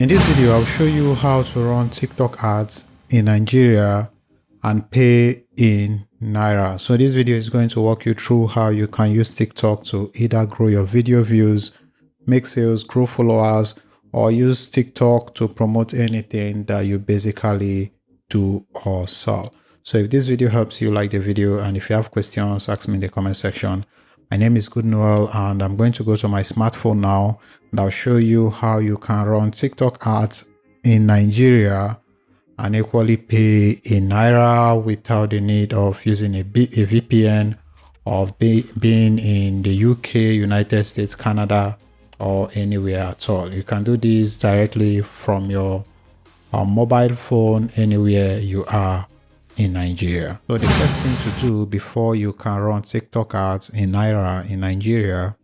In this video, I'll show you how to run TikTok ads in Nigeria and pay in Naira. So this video is going to walk you through how you can use TikTok to either grow your video views, make sales, grow followers, or use TikTok to promote anything that you basically do or sell. So if this video helps you, like the video, and if you have questions, ask me in the comment section. My name is Good Noel, and I'm going to go to my smartphone now, and I'll show you how you can run TikTok ads in Nigeria and equally pay in Naira without the need of using a VPN or being in the UK, United States, Canada, or anywhere at all. You can do this directly from your mobile phone anywhere you are in Nigeria. So the first thing to do before you can run TikTok ads in Naira in Nigeria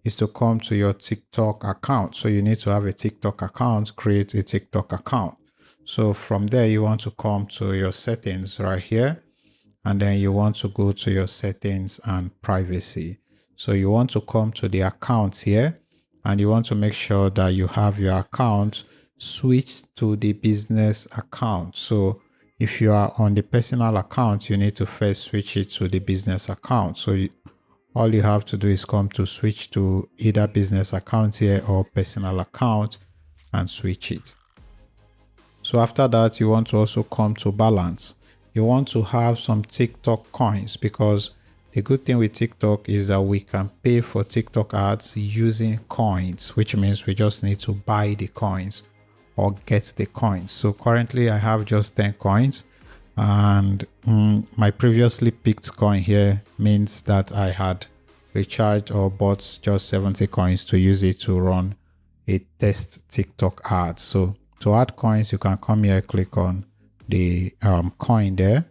is to come to your TikTok account. So you need to have a TikTok account, create a TikTok account. So from there, you want to come to your settings right here, and then you want to go to your settings and privacy. So you want to come to the account here, and you want to make sure that you have your account switched to the business account. So if you are on the personal account, you need to first switch it to the business account. So all you have to do is come to switch to either business account here or personal account and switch it. So after that, you want to also come to balance. You want to have some TikTok coins, because the good thing with TikTok is that we can pay for TikTok ads using coins, which means we just need to buy the coins or get the coins. So currently I have just 10 coins, and my previously picked coin here means that I had recharged or bought just 70 coins to use it to run a test TikTok ad. So to add coins, you can come here, click on the coin there,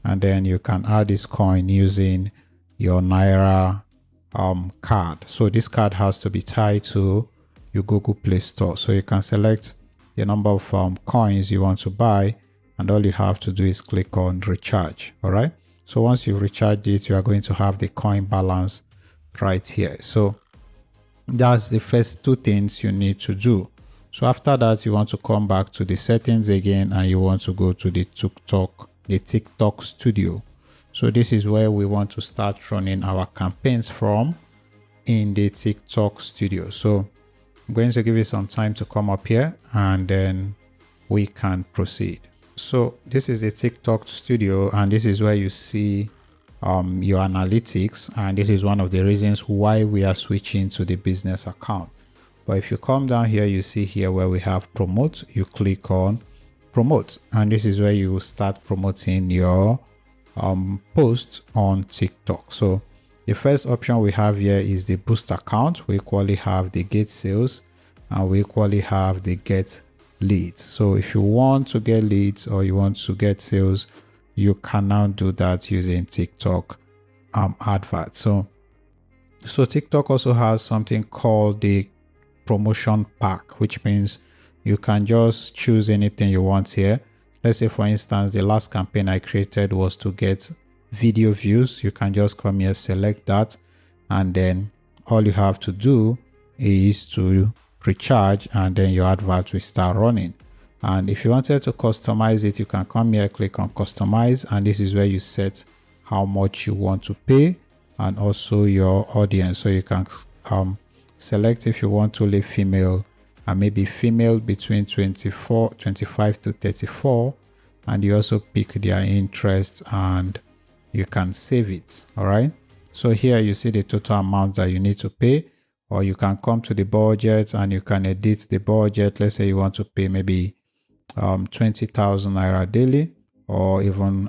and then you can add this coin using your Naira card. So this card has to be tied to your Google Play Store. So you can select the number of coins you want to buy, and all you have to do is click on recharge. All right. So once you've recharged it, you are going to have the coin balance right here. So that's the first two things you need to do. So after that, you want to come back to the settings again, and you want to go to the TikTok studio. So this is where we want to start running our campaigns from in the TikTok studio. So I'm going to give you some time to come up here, and then we can proceed. So this is the TikTok studio, and this is where you see your analytics, and this is one of the reasons why we are switching to the business account. But if you come down here, you see here where we have promote. You click on promote, and this is where you will start promoting your post on TikTok. So the first option we have here is the boost account. We equally have the get sales, and we equally have the get leads. So if you want to get leads or you want to get sales, you can now do that using TikTok advert. So TikTok also has something called the promotion pack, which means you can just choose anything you want here. Let's say, for instance, the last campaign I created was to get video views. You can just come here, select that, and then all you have to do is to recharge, and then your advert will start running. And if you wanted to customize it, you can come here, click on customize, and this is where you set how much you want to pay and also your audience. So you can select if you want to leave female, and maybe female between 25 to 34, and you also pick their interest, and you can save it. All right. So here you see the total amount that you need to pay, or you can come to the budget and you can edit the budget. Let's say you want to pay maybe 20,000 Naira daily, or even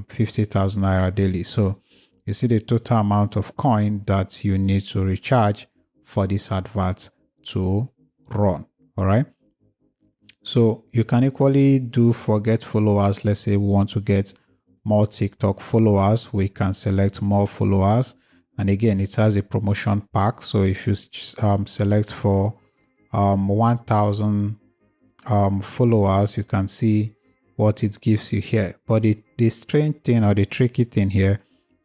50,000 Naira daily. So you see the total amount of coin that you need to recharge for this advert to run. All right. So you can equally do for get followers. Let's say we want to get more TikTok followers. We can select more followers, and again, it has a promotion pack. So if you select for 1,000 followers, you can see what it gives you here. But the strange thing, or the tricky thing here,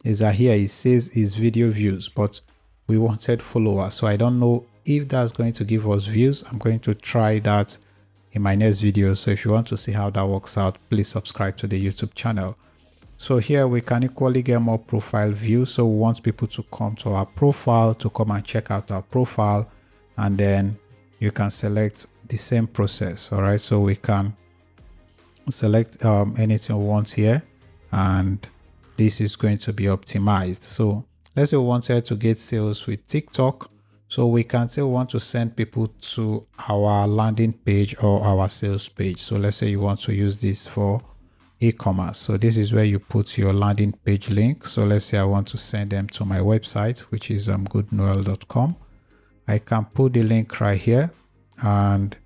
is that here it says is video views, but we wanted followers. So I don't know if that's going to give us views. I'm going to try that in my next video. So if you want to see how that works out, please subscribe to the YouTube channel. So here we can equally get more profile views. So we want people to come to our profile, to come and check out our profile, and then you can select the same process. All right, so we can select anything we want here, and this is going to be optimized. So let's say we wanted to get sales with TikTok. So we can say we want to send people to our landing page or our sales page. So let's say you want to use this for e-commerce. So this is where you put your landing page link. So let's say I want to send them to my website, which is goodnoel.com. I can put the link right here, and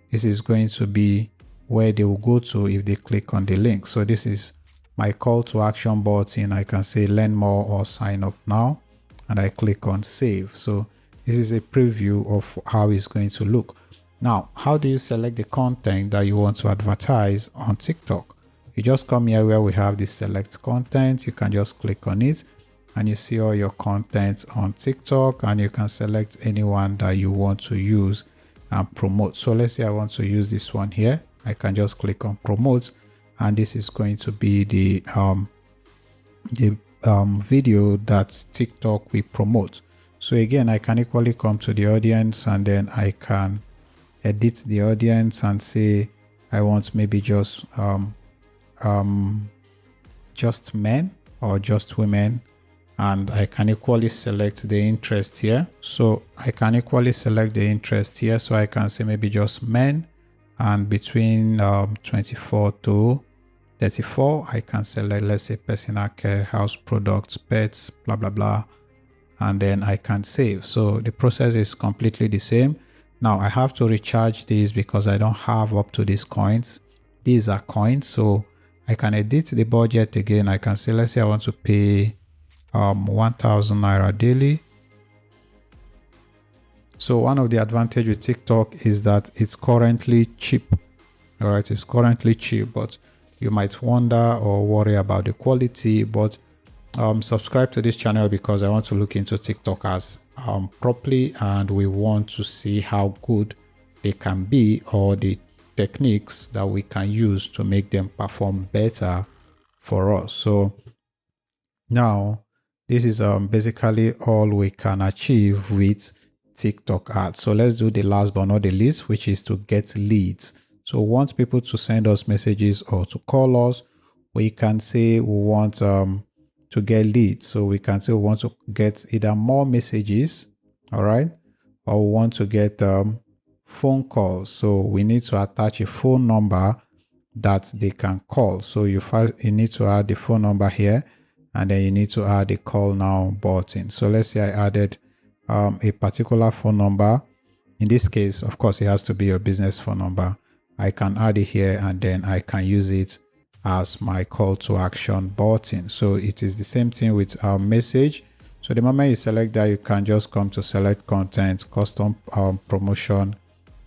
this is going to be where they will go to if they click on the link. So this is my call to action button. I can say learn more or sign up now, and I click on save. So this is a preview of how it's going to look. Now, how do you select the content that you want to advertise on TikTok? You just come here where we have the select content. You can just click on it, and you see all your content on TikTok, and you can select anyone that you want to use and promote. So let's say I want to use this one here. I can just click on promote, and this is going to be the video that TikTok will promote. So again, I can equally come to the audience, and then I can edit the audience and say I want maybe just men or just women, and I can equally select the interest here. So I can equally select the interest here. So I can say maybe just men, and between 24 to 34, I can select, let's say, personal care, house products, pets, blah blah blah, and then I can save. So the process is completely the same. Now I have to recharge these because I don't have up to these coins. These are coins, so I can edit the budget again. I can say, let's say I want to pay 1,000 Naira daily. So one of the advantage with TikTok is that it's currently cheap. All right, it's currently cheap, but you might wonder or worry about the quality. But subscribe to this channel because I want to look into TikTok ads properly, and we want to see how good they can be, or the techniques that we can use to make them perform better for us. So now this is basically all we can achieve with TikTok ads. So let's do the last but not the least, which is to get leads. So we want people to send us messages or to call us. We can say we want to get leads. So we can say we want to get either more messages, all right, or we want to get phone calls. So we need to attach a phone number that they can call. So you need to add the phone number here, and then you need to add a call now button. So let's say I added a particular phone number. In this case, of course, it has to be your business phone number. I can add it here, and then I can use it as my call to action button. So it is the same thing with our message. So the moment you select that, you can just come to select content, custom promotion,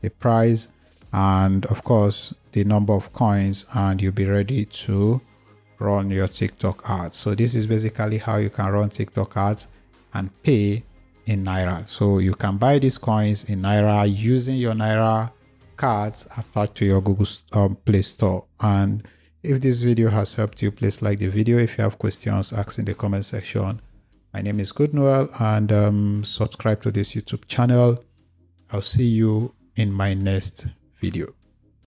the price, and of course the number of coins, and you'll be ready to run your TikTok ads. So this is basically how you can run TikTok ads and pay in Naira. So you can buy these coins in Naira using your Naira cards attached to your Google Play Store. And if this video has helped you, please like the video. If you have questions, ask in the comment section. My name is Goodnoel, and subscribe to this YouTube channel. I'll see you in my next video.